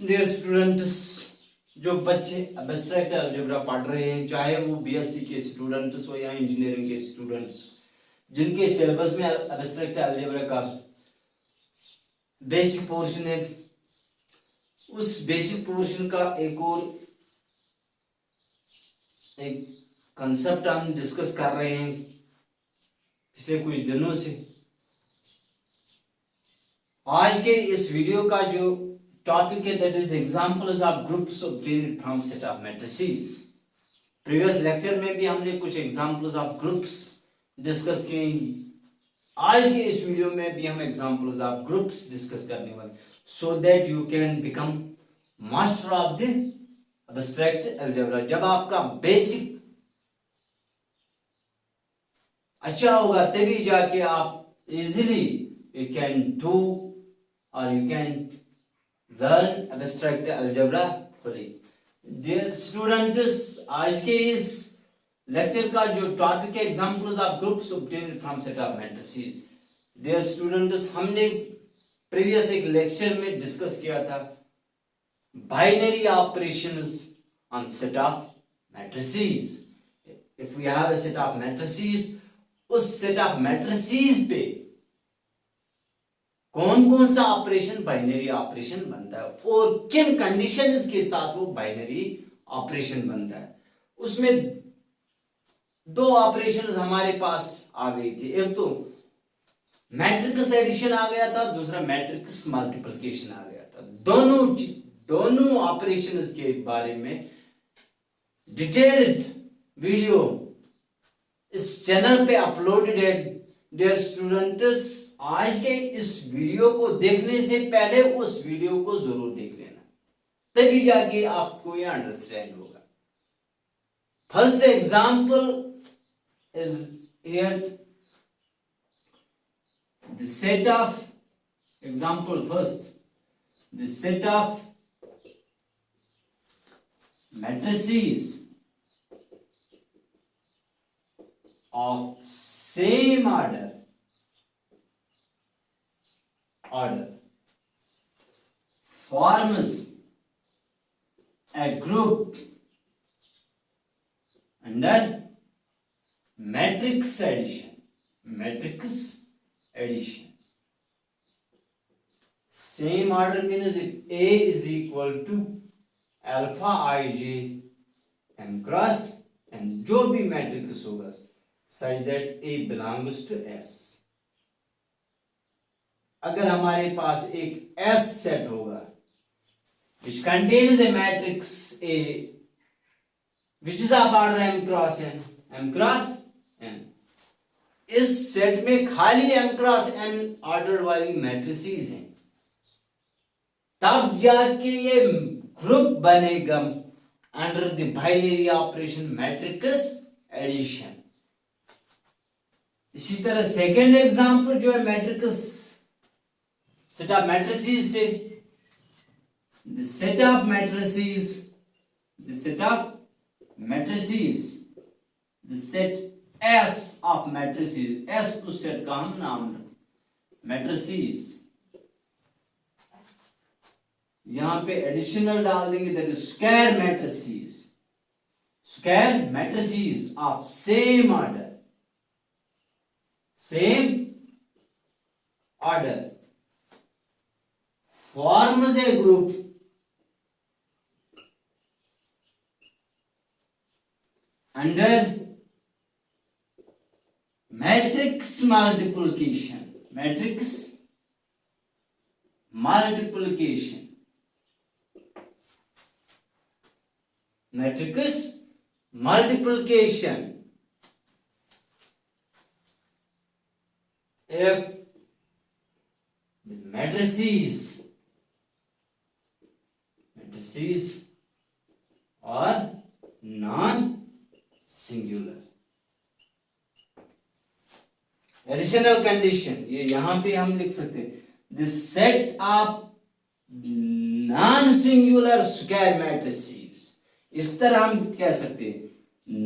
Dear students, जो बच्चे abstract algebra पढ़ रहे हैं, चाहे वो बीएससी के स्टूडेंट्स हो या इंजीनियरिंग के स्टूडेंट्स, जिनके सिलेबस में एब्स्ट्रैक्ट अलजेब्रा का बेसिक पोर्शन है, उस बेसिक पोर्शन का एक कंसेप्ट हम डिस्कस कर रहे हैं पिछले कुछ दिनों से। आज के इस वीडियो का जो टॉपिक है that is examples of groups obtained from set of matrices. Previous lecture में भी हमने कुछ एग्जांपल्स ऑफ ग्रुप्स डिस्कस किए। आज के इस वीडियो में भी हम एग्जांपल्स ऑफ ग्रुप्स डिस्कस करने वाले, so that you can become master of the abstract algebra. जब आपका बेसिक अच्छा होगा तभी जाके आप इजीली यू कैन डू और you can learn abstract algebra fully. Dear students, आज के इस लेक्चर का जो टॉपिक है examples of groups obtained from set of matrices. Dear students, हमने प्रीवियस एक लेक्चर में डिस्कस किया था binary operations on set of matrices. If we have a set of matrices, उस सेट ऑफ मैट्रिसेस पे कौन कौन सा ऑपरेशन बाइनरी ऑपरेशन बनता है और किन कंडीशंस के साथ वो बाइनरी ऑपरेशन बनता है। उसमें दो ऑपरेशन हमारे पास आ गई थी, एक तो मैट्रिक्स एडिशन आ गया था, दूसरा मैट्रिक्स मल्टीप्लिकेशन आ गया था। दोनों ऑपरेशंस के बारे में डिटेल्ड वीडियो इस चैनल पे अपलोडेड है। डियर स्टूडेंट्स, आज के इस वीडियो को देखने से पहले उस वीडियो को जरूर देख लेना, तभी जाके आपको यह अंडरस्टैंड होगा। First example is here the set of example first the set of matrices of same order forms a group under matrix addition. Same order means if A is equal to alpha ij m cross n, जो भी matrix होगा such that A belongs to S। अगर हमारे पास एक S set होगा which contains a matrix A which is of order m cross n, इस सेट में खाली m cross n ऑर्डर वाली मैट्रिसेस हैं, तब जाके ये ग्रुप बनेगा under the binary operation matrix addition. इसी तरह सेकेंड एग्जांपल जो है मैट्रिक्स सेट ऑफ मैट्रिसेस से, the set of matrices the set S of matrices, S उस सेट का हम नाम मैट्रिसेस, यहां पे एडिशनल डाल देंगे that is square matrices of same order forms a group under matrix multiplication if the matrices are non-singular। Additional condition ये यहां पे हम लिख सकते हैं the set of non-singular square matrices. इस तरह हम कह सकते हैं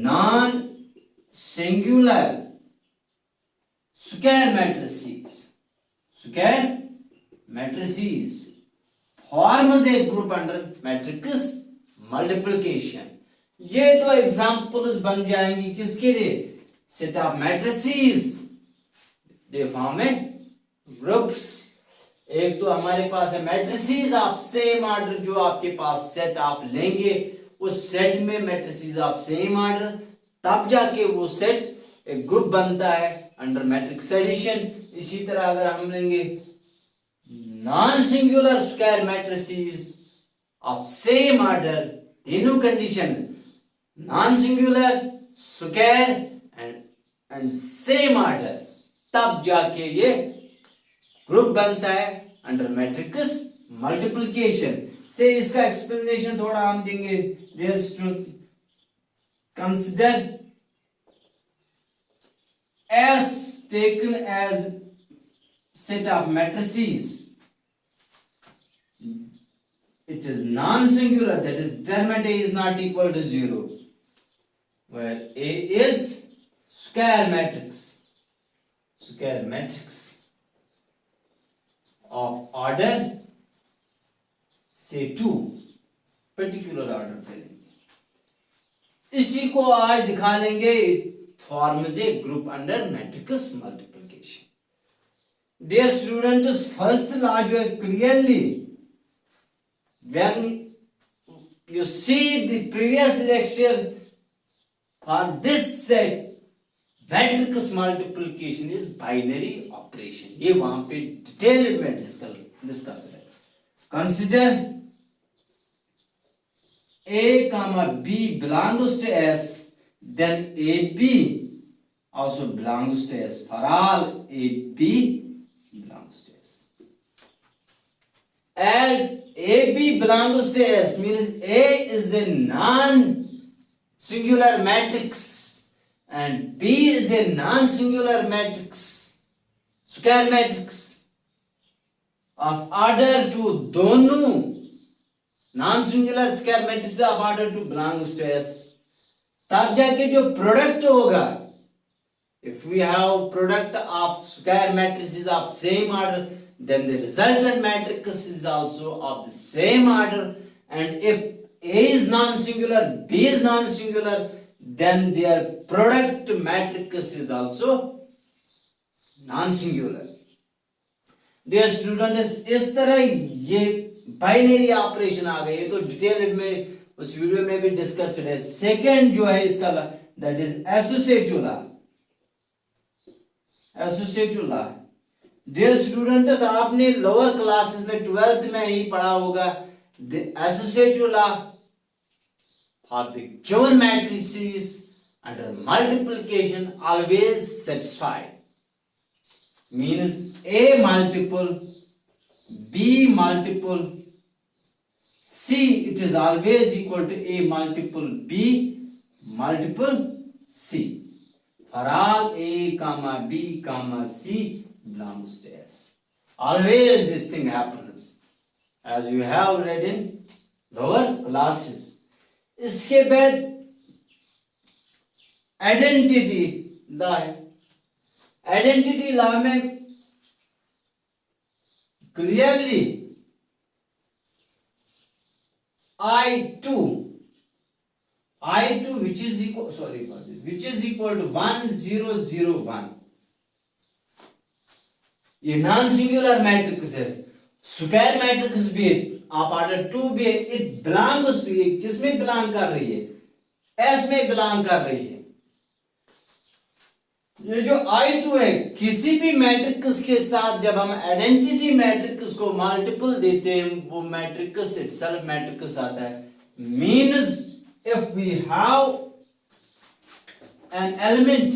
non-singular square matrices forms a group under matrix multiplication. ये दो एग्जाम्पल्स बन जाएंगी किसके लिए? Set of matrices, they form A groups. एक तो हमारे पास है मैट्रिसेस ऑफ सेम ऑर्डर, जो आपके पास सेट आप लेंगे उस सेट में मैट्रिसेस ऑफ सेम ऑर्डर, तब जाके वो सेट एक ग्रुप बनता है अंडर मैट्रिक्स एडिशन। इसी तरह अगर हम लेंगे non singular square matrices of same order, तीनों condition non singular square and same order, तब जाके ये ग्रुप बनता है अंडर मैट्रिक्स मल्टीप्लिकेशन से। इसका एक्सप्लेनेशन थोड़ा हम देंगे। Consider S taken as set of matrices, it is non-singular, that is determinant A is not equal to 0, where A is square matrix of order say 2, particular order करेंगे। इसी को आज दिखा लेंगे forms a group under matrix multiplication. Dear students, first law जो है clearly when you see the previous lecture for this set, matrix multiplication is binary operation. ये वहां पे डिटेल में डिस्कस है। Consider A comma B belongs to S, then AB also belongs to S. For all AB belongs to S. As AB belongs to S means A is a non-singular matrix and B is a non-singular matrix, square matrix of order 2, दोनों non-singular square matrices of order 2 belongs to S, तब जाके जो product होगा, if we have product of square matrices of same order, then the resultant matrix is also of the same order, and if A is non-singular, B is non-singular, then their product matrix is also non-singular. Dear students, इस तरह ये binary operation आ गए। ये तो detail में उस video में भी डिस्कस्ड है। सेकंड जो है इसका that is associative law. Associative law dear students, आपने लोअर क्लासेस में 12th में ही पढ़ा होगा। The associative law for the given matrices under multiplication always satisfied, means A multiple B multiple C, it is always equal to A multiple B multiple C. For all A comma B comma C belongs to S. Always this thing happens, as you have read in lower classes. इसके बाद identity law है। Identity law में clearly I2 which is equal to 1001, ये non singular matrix है, square matrix भी है, आप order 2 भी है, इट बिलोंग्स टू, ये किस में बिलोंग कर रही है? एस में बिलोंग कर रही है। ये जो I2 है, किसी भी मैट्रिक्स के साथ जब हम आइडेंटिटी मैट्रिक्स को मल्टीपल देते हैं, वो मैट्रिक्स इटसेल्फ मैट्रिक्स आता है। Means if we have an element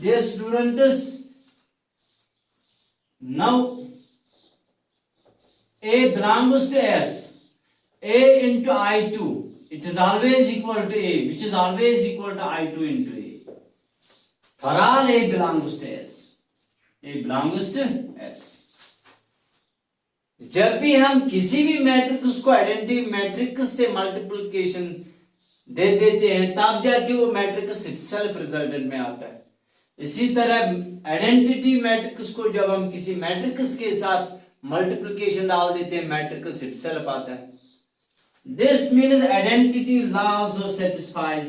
dear students, now A belongs to S, A into I2, it is always equal to A, which is always equal to I2 into A. For all A belongs to S, A belongs to S. जब भी हम किसी भी matrix को identity matrix से multiplication दे देते हैं, तब जाके वो मैट्रिक्स इटसेल्फ रिजल्टेंट में आता है। इसी तरह आइडेंटिटी मैट्रिक्स को जब हम किसी मैट्रिक्स के साथ मल्टीप्लिकेशन डाल देते हैं, मैट्रिक्स इटसेल्फ आता है. This means identity law also satisfies.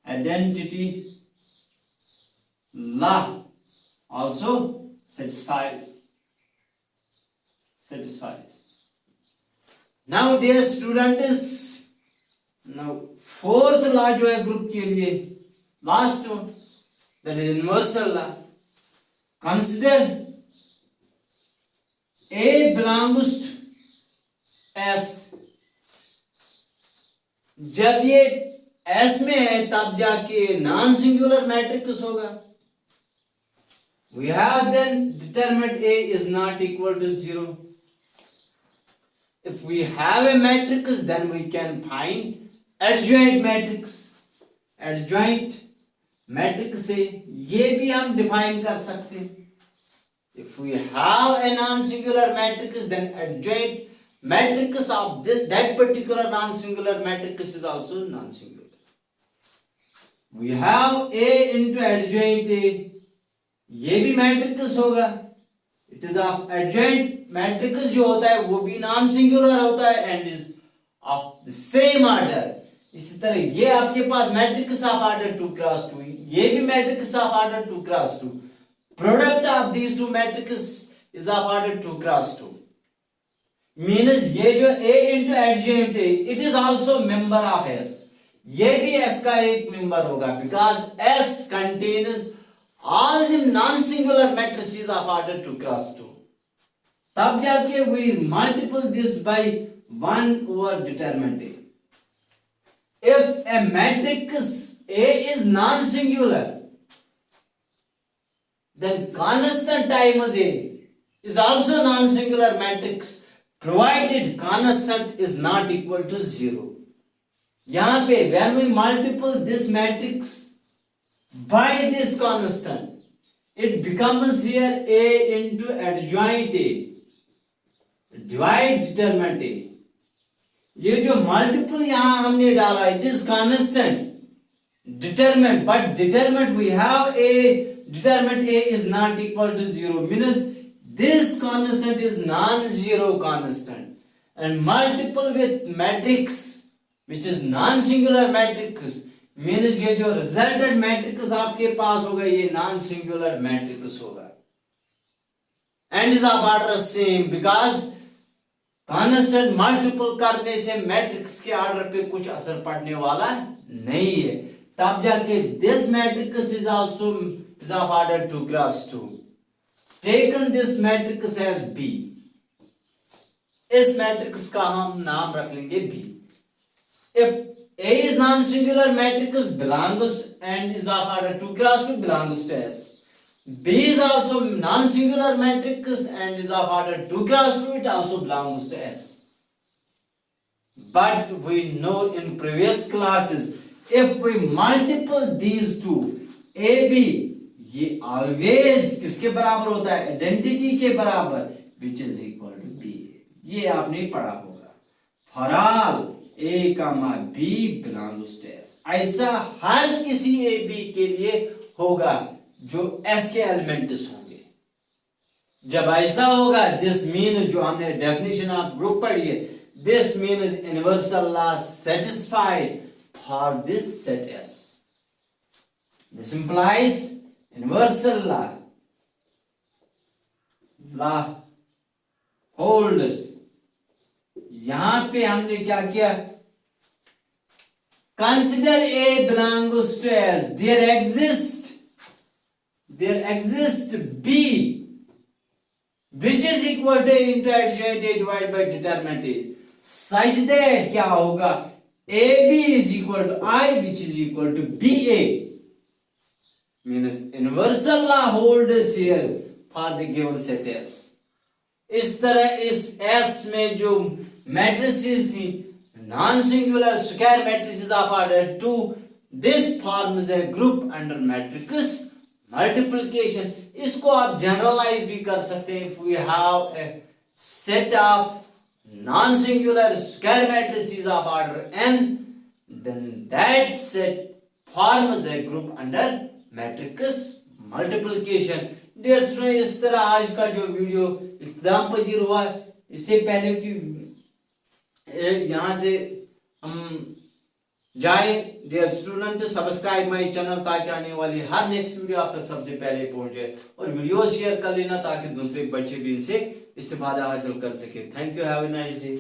Identity law also satisfies. Now dear students, now fourth law जो है ग्रुप के लिए, last one, that is universal law. Consider A belongs to S. जब ये S में है तब जाके नॉन सिंगुलर मैट्रिक्स होगा. We have then determined A is not equal to 0. If we have a matrix, then we can find adjoint matrix. Adjoint matrix से ये भी हम define कर सकते हैं. If we have a non-singular matrix, then adjoint matrix of that particular non-singular matrix is also non-singular. We have A into adjoint A. ये भी matrix होगा. It is of adjoint matrix जो होता है वो भी नॉन सिंगुलर होता है and is of the same order. इसी तरह ये आपके पास मैट्रिक्स ऑफ ऑर्डर 2 क्रॉस 2, ये भी matrix of order 2 cross 2. Product of these two matrix is of order 2 cross 2. Means ये जो A into adjoint A, it is also member of S. ये भी S का एक मेंबर होगा because S contains all the non-singular matrices of order 2 cross 2. तब जाके we multiply this by 1 over determinant A. If a matrix A is non-singular, then constant times A is also non-singular matrix provided constant is not equal to 0. यहाँ पे when we multiply this matrix by this constant, it becomes here A into adjoint A. Divide determinant A. ये जो multiple यहाँ हमने डाला, it is constant. Determinant, but determinant we have A, determinant A is not equal to 0. Means this constant is non-zero constant. And multiple with matrix, which is non-singular matrix, means ये जो resulted matrix आपके पास होगा ये non singular matrix होगा and is of order same because constant multiple करने से matrix के order पे कुछ असर पड़ने वाला नहीं है. तब जाके this matrix is also is of order 2 cross 2. Taken this matrix as B. इस मैट्रिक्स का हम नाम रख लेंगे B. If A is non-singular matrix belongs and is of order 2 cross 2 belongs to S. B is also non-singular matrix and is of order 2 cross 2, it also belongs to S. But we know in previous classes, if we multiply these two, AB, ये always किसके बराबर होता है? Identity के बराबर, which is equal to B. ये आपने पढ़ा होगा. For all A comma B belongs to S. ऐसा हर किसी A B के लिए होगा जो S के एलिमेंट्स होंगे. जब ऐसा होगा दिस मीन्स जो हमने डेफिनेशन ऑफ ग्रुप पढ़ी है, this means universal law satisfied for this set S. This implies universal law holds. यहां पे हमने क्या किया? Consider A belongs to S. There exists B which is equal to A into adjoint A divided by determinant A such that क्या होगा? AB is equal to I which is equal to BA. Means universal law holds here for the given set S. इस तरह इस S में जो matrices थी non singular square matrices of order 2, this forms a group under matrix multiplication. इसको आप generalise भी कर सकते हैं. If we have a set of non singular square matrices of order n, then that set forms a group under matrix multiplication. Dear student, इस तरह आज का जो वीडियो इख्तिताम पजीर हुआ। इससे पहले कि यहाँ से हम जाए, dear student subscribe my channel ताकि आने वाली हर नेक्स्ट वीडियो आप तक सबसे पहले पहुंचे, और वीडियो शेयर कर लेना ताकि दूसरे बच्चे भी इनसे इस्तेफादा हासिल कर सके। Thank you, have a nice day.